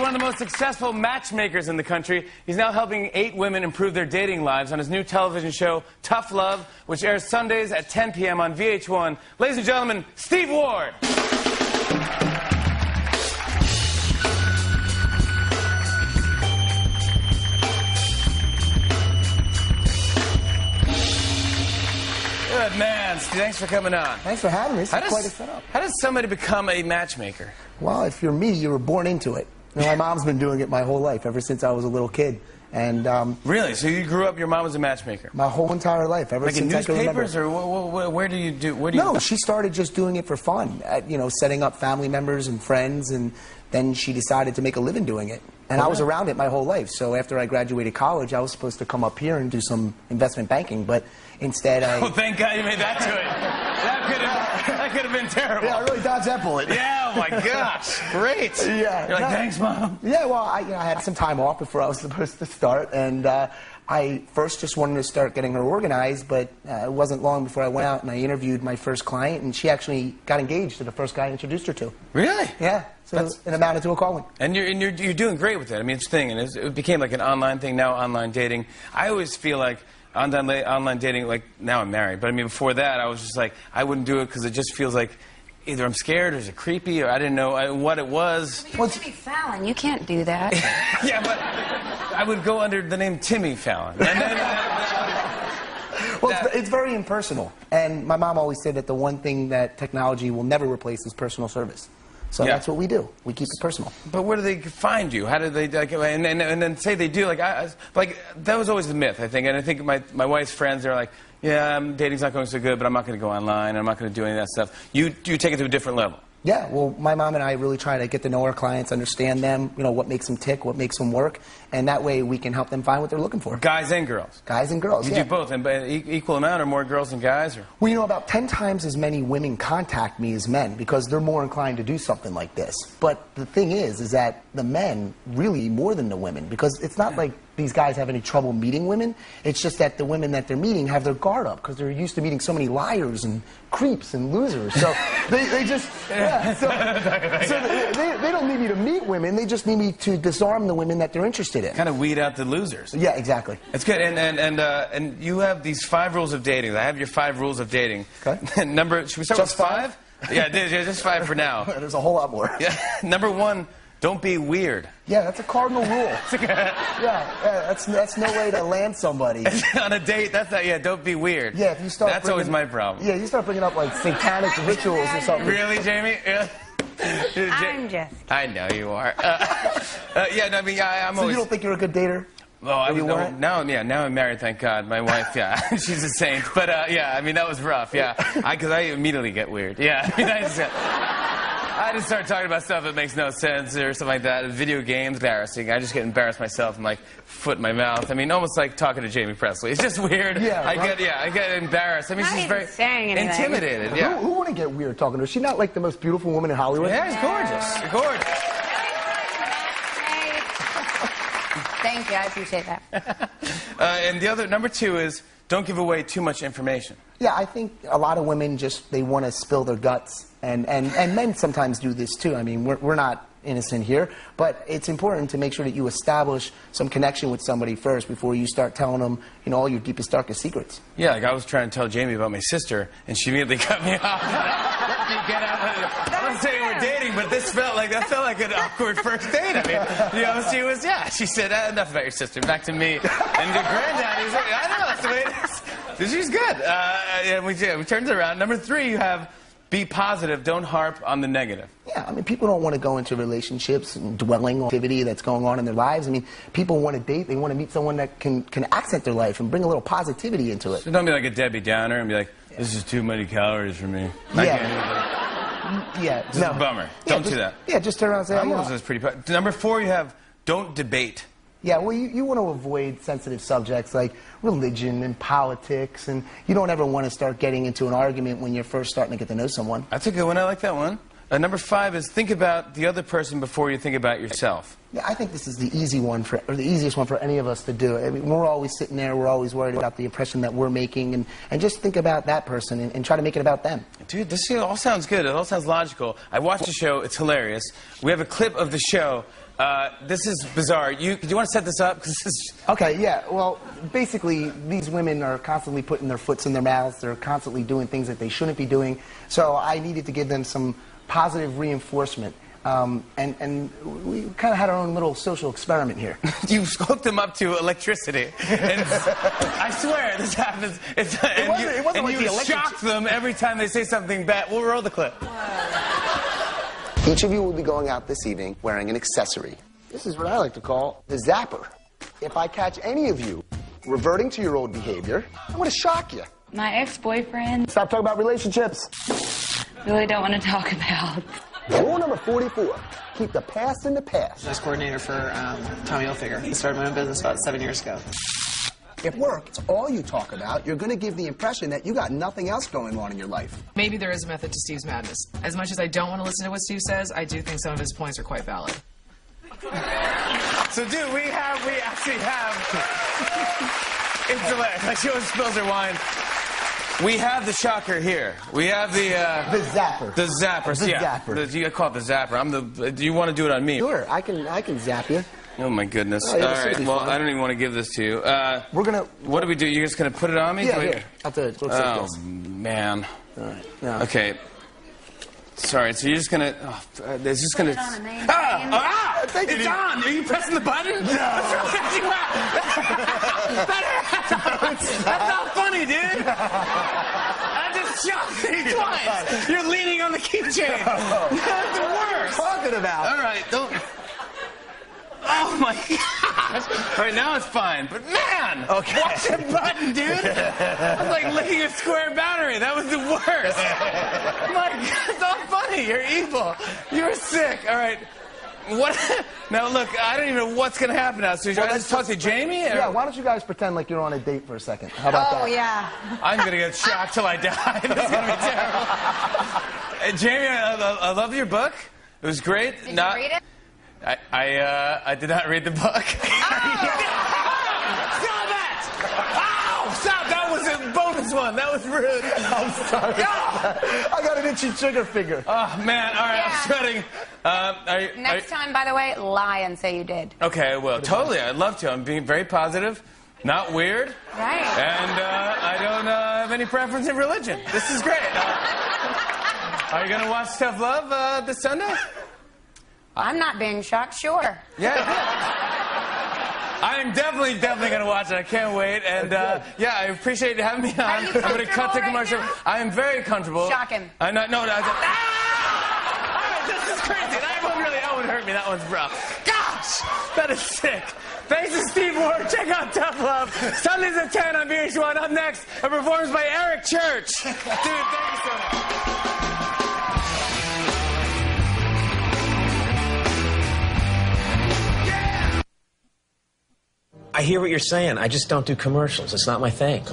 one of the most successful matchmakers in the country. He's now helping 8 women improve their dating lives on his new television show, Tough Love, which airs Sundays at 10 p.m. on VH1. Ladies and gentlemen, Steve Ward. Good man, Steve. Thanks for coming on. Thanks for having me. It's quite a setup. How does somebody become a matchmaker? Well, if you're me, you were born into it. You know, my mom's been doing it my whole life, ever since I was a little kid. And really? So you grew up, your mom was a matchmaker? My whole entire life, ever since I can remember. Like in newspapers, or where do you do? Where do No, she started just doing it for fun. You know, setting up family members and friends, and then she decided to make a living doing it. And I was around it my whole life. So after I graduated college, I was supposed to come up here and do some investment banking, but instead I... Oh, thank God you made that choice. That could have been terrible. Yeah, I really dodged that bullet. Yeah, oh my gosh, great. Yeah. You're like, thanks, Mom. Yeah, well, I had some time off before I was supposed to start, and I first just wanted to start getting her organized, but it wasn't long before I went out and I interviewed my first client, and she actually got engaged to the first guy I introduced her to. Really? Yeah. So it amounted to a calling. And you're doing great with it. I mean, it's a thing, and it became like an online thing, now online dating. I always feel like online dating, like, now I'm married, but I mean, before that, I was just like, I wouldn't do it because it just feels like either I'm scared or is it creepy or I didn't know what it was. Well, Timmy Fallon, you can't do that. Yeah, but I would go under the name Timmy Fallon. And then, well, it's very impersonal. And my mom always said that the one thing that technology will never replace is personal service. So that's what we do. We keep it personal. But where do they find you? How do they, like, and then say they do, like that was always the myth, I think. And I think my wife's friends, they're like, yeah, dating's not going so good, but I'm not going to go online. I'm not going to do any of that stuff. You take it to a different level. Yeah, well, my mom and I really try to get to know our clients, understand them, you know, what makes them tick, what makes them work, and that way we can help them find what they're looking for. Guys and girls? Guys and girls, You do both, and equal amount, or more girls than guys? Or? Well, you know, about 10 times as many women contact me as men, because they're more inclined to do something like this. But the thing is that the men really more than the women, because it's not like these guys have any trouble meeting women. It's just that the women that they're meeting have their guard up because they're used to meeting so many liars and creeps and losers. So they just, so they don't need me to meet women. They just need me to disarm the women that they're interested in. Kind of weed out the losers. Yeah, exactly. That's good. And you have these 5 rules of dating. I have your 5 rules of dating. Okay. Should we start just with 5? Yeah, just 5 for now. There's a whole lot more. Yeah. Number 1. Don't be weird. Yeah, that's a cardinal rule. That's no way to land somebody. On a date, that's not, don't be weird. Yeah, if you start That's always my problem. Yeah, you start bringing up, like, satanic rituals or something. Really, Jamie? Yeah. I'm just... I know you are. Yeah, no, I mean, I'm so always... you don't think you're a good dater? Oh, now I'm married, thank God. My wife, she's a saint. But, yeah, I mean, that was rough, yeah. Because I immediately get weird. Yeah, I mean, I just start talking about stuff that makes no sense or something like that. Video games, embarrassing. I just get embarrassed myself and, like, foot in my mouth. I mean, almost like talking to Jamie Presley. It's just weird. Yeah, I get embarrassed. I mean, she's very intimidated. Yeah. Who wouldn't get weird talking to her? Is she not, like, the most beautiful woman in Hollywood? Yeah, she's gorgeous. You're gorgeous. Thank you, I appreciate that. And the other, number 2 is don't give away too much information. Yeah, I think a lot of women they want to spill their guts. And men sometimes do this too. I mean, we're not innocent here, but it's important to make sure that you establish some connection with somebody first before you start telling them, you know, all your deepest, darkest secrets. Yeah, like I was trying to tell Jamie about my sister, and she immediately cut me off. Let me get out of it. I'm not saying we're dating, but that felt like an awkward first date. I mean, you know, she said, enough about your sister, back to me. And your granddaddy's like, I know, that's the way it is. She's good. And we turned it around. Number 3, you have be positive, don't harp on the negative. Yeah, I mean, people don't want to go into relationships and dwelling on activity that's going on in their lives. I mean, people want to date, they want to meet someone that can accent their life and bring a little positivity into it. So don't be like a Debbie Downer and be like, this is too many calories for me. Yeah. This is a bummer. Don't do that. Yeah, just turn around and say, This is pretty. Number 4, you have don't debate. Yeah, well, you want to avoid sensitive subjects like religion and politics, and you don't ever want to start getting into an argument when you're first starting to get to know someone. That's a good one. I like that one. Number 5 is think about the other person before you think about yourself. Yeah, I think this is the easy one or the easiest one for any of us to do. I mean, we're always sitting there, we're always worried about the impression that we're making, and just think about that person and try to make it about them. Dude, this all sounds good. It all sounds logical. I watched the show. It's hilarious. We have a clip of the show. This is bizarre. Do you want to set this up? 'Cause this is... Okay, yeah. Well, basically, these women are constantly putting their foots in their mouths. They're constantly doing things that they shouldn't be doing. So I needed to give them some positive reinforcement. And we kind of had our own little social experiment here. You hooked them up to electricity. And I swear, this happens. It wasn't like you shock them every time they say something bad. We'll roll the clip. Each of you will be going out this evening wearing an accessory. This is what I like to call the zapper. If I catch any of you reverting to your old behavior, I'm going to shock you. My ex-boyfriend. Stop talking about relationships. Really don't want to talk about. Rule number 44. Keep the past in the past. I was coordinator for Tommy Hilfiger. I started my own business about 7 years ago. If work is all you talk about, you're going to give the impression that you got nothing else going on in your life. Maybe there is a method to Steve's madness. As much as I don't want to listen to what Steve says, I do think some of his points are quite valid. So, dude, we actually have... It's hilarious. Like she always spills her wine. We have the shocker here. We have the zapper. The zapper. The yeah. zapper. You call it the zapper. Do you want to do it on me? Sure, I can zap you. Oh my goodness! Oh, yeah, all right. Well, fun. I don't even want to give this to you. We're gonna. What do we do? You're just gonna put it on me? Yeah, here. I'll do it. Oh man. All right. No. Okay. Sorry. So you're just gonna. It's just gonna. Put it on a name. It's on. Are you pressing the button? No. That's not funny, dude. I just shocked you twice. You're leaning on the keychain. That's the worst. What are you talking about? All right. Don't. Oh my gosh! All right, now it's fine. But man, okay. Watch the button, dude. It's like licking a square battery. That was the worst. My God, it's not funny. You're evil. You're sick. All right. What? Now look, I don't even know what's gonna happen now. So should I just talk to Jamie? Or? Yeah. Why don't you guys pretend like you're on a date for a second? How about that? Oh yeah. I'm gonna get shocked till I die. This is gonna be terrible. Hey, Jamie, I love your book. It was great. Did you read it? I did not read the book. Oh. Stop that! Ow! Stop! That was a bonus one. That was rude. I'm sorry. I got an itchy trigger finger. Oh man! All right, Yeah. I'm sweating. Next time, by the way, lie and say you did. Okay, well, totally. I'd love to. I'm being very positive, not weird, Right. and I don't have any preference in religion. This is great. Are you gonna watch Tough Love this Sunday? I'm not being shocked, sure. Yeah. I'm definitely going to watch it. I can't wait. And, yeah, I appreciate you having me on. Are you I'm going to cut to comfortable commercial. right now? I am very comfortable. Shock him. No. All right, this is crazy. That one hurt me. That one's rough. Gosh, that is sick. Thanks to Steve Ward. Check out Tough Love. Sundays at 10 on VH1. Up next, a performance by Eric Church. Dude, thank you so much. I hear what you're saying. I just don't do commercials. It's not my thing.